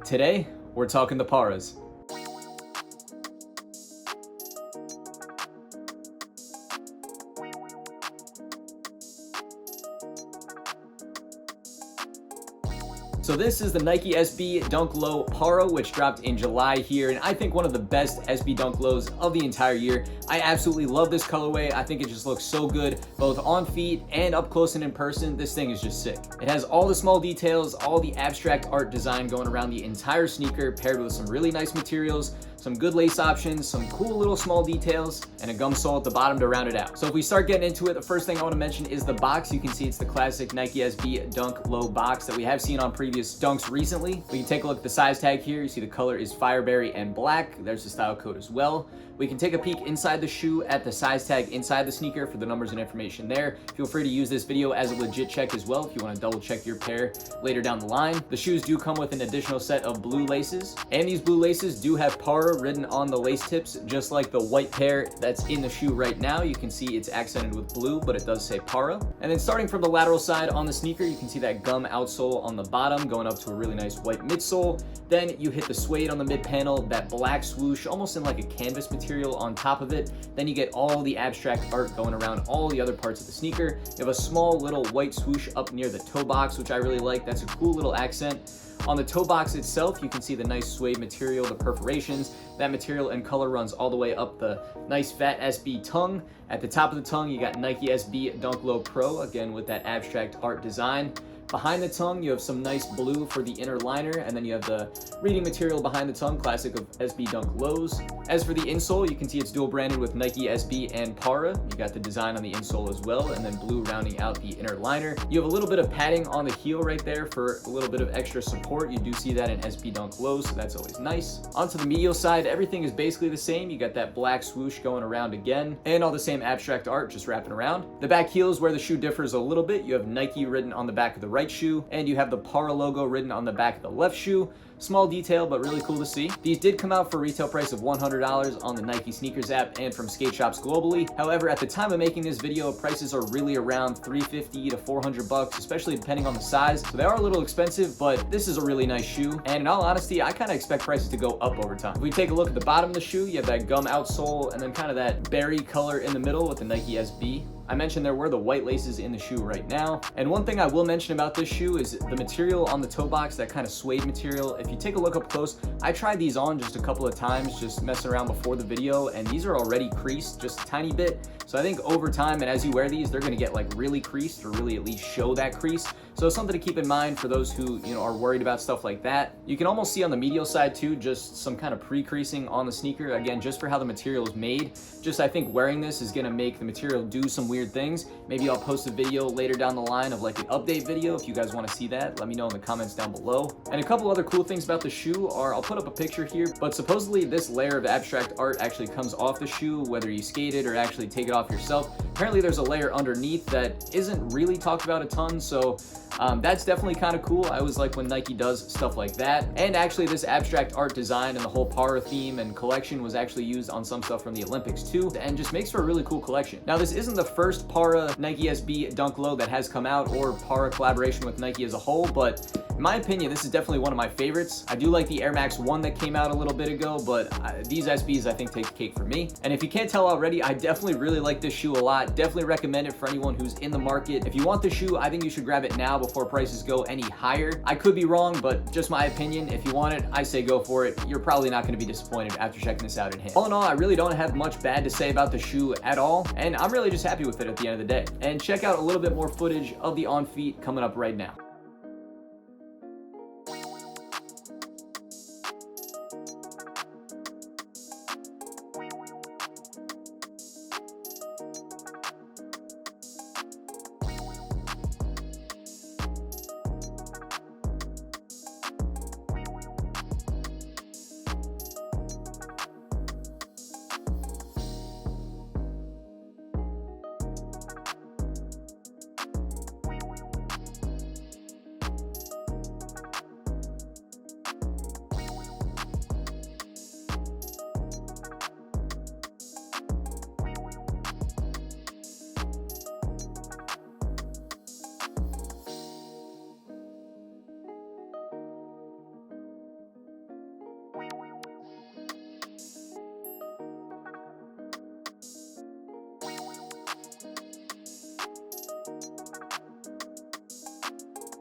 Today, we're talking the Parras. So this is the Nike SB Dunk Low Parra, which dropped in July here, and I think one of the best SB Dunk Lows of the entire year. I absolutely love this colorway. I think it just looks so good, both on feet and up close and in person. This thing is just sick. It has all the small details, all the abstract art design going around the entire sneaker, paired with some really nice materials, some good lace options, some cool little small details, and a gum sole at the bottom to round it out. So if we start getting into it, the first thing I want to mention is the box. You can see it's the classic Nike SB Dunk Low box that we have seen on previous dunks recently. We can take a look at the size tag here. You see the color is Fireberry and black. There's the style code as well. We can take a peek inside the shoe at the size tag inside the sneaker for the numbers and information there. Feel free to use this video as a legit check as well if you want to double check your pair later down the line. The shoes do come with an additional set of blue laces, and these blue laces do have Parra written on the lace tips, just like the white pair that's in the shoe right now. You can see it's accented with blue, but it does say Parra. And then starting from the lateral side on the sneaker, you can see that gum outsole on the bottom going up to a really nice white midsole. Then you hit the suede on the mid panel, that black swoosh, almost in like a canvas material on top of it. Then you get all the abstract art going around all the other parts of the sneaker. You have a small little white swoosh up near the toe box, which I really like. That's a cool little accent. On the toe box itself, you can see the nice suede material, the perforations. That material and color runs all the way up the nice fat SB tongue. At the top of the tongue, you got Nike SB Dunk Low Pro, again with that abstract art design. Behind the tongue, you have some nice blue for the inner liner, and then you have the reading material behind the tongue, classic of SB Dunk Lows. As for the insole, you can see it's dual branded with Nike SB and Parra. You got the design on the insole as well, and then blue rounding out the inner liner. You have a little bit of padding on the heel right there for a little bit of extra support. You do see that in SB Dunk Lows, so that's always nice. Onto the medial side, everything is basically the same. You got that black swoosh going around again, and all the same abstract art just wrapping around. The back heel is where the shoe differs a little bit. You have Nike written on the back of the right shoe, and you have the Parra logo written on the back of the left shoe. Small detail, but really cool to see. These did come out for a retail price of $100 on the Nike Sneakers app and from skate shops globally. However, at the time of making this video, prices are really around $350 to $400, especially depending on the size. So they are a little expensive, but this is a really nice shoe. And in all honesty, I kind of expect prices to go up over time. If we take a look at the bottom of the shoe, you have that gum outsole and then kind of that berry color in the middle with the Nike SB. I mentioned there were the white laces in the shoe right now. And one thing I will mention about this shoe is the material on the toe box, that kind of suede material. If you take a look up close, I tried these on just a couple of times, just messing around before the video, and these are already creased just a tiny bit. So I think over time, and as you wear these, they're gonna get like really creased, or really at least show that crease. So something to keep in mind for those who, are worried about stuff like that. You can almost see on the medial side too, just some kind of pre-creasing on the sneaker. Again, just for how the material is made. Just I think wearing this is gonna make the material do some weird things. Maybe I'll post a video later down the line of like an update video. If you guys want to see that, let me know in the comments down below. And a couple other cool things about the shoe are, I'll put up a picture here, but supposedly this layer of abstract art actually comes off the shoe, whether you skate it or actually take it off yourself. Apparently there's a layer underneath that isn't really talked about a ton, so that's definitely kind of cool. I always like when Nike does stuff like that. And actually this abstract art design and the whole Parra theme and collection was actually used on some stuff from the Olympics too, and just makes for a really cool collection. Now this isn't the first Parra Nike SB Dunk Low that has come out, or Parra collaboration with Nike as a whole, but in my opinion, this is definitely one of my favorites. I do like the Air Max 1 that came out a little bit ago, but these SBs I think take the cake for me. And if you can't tell already, I definitely really like this shoe a lot. Definitely recommend it for anyone who's in the market. If you want the shoe, I think you should grab it now before prices go any higher. I could be wrong, but just my opinion. If you want it, I say go for it. You're probably not going to be disappointed after checking this out in hand. All in all, I really don't have much bad to say about the shoe at all, and I'm really just happy with it at the end of the day. And check out a little bit more footage of the on feet coming up right now.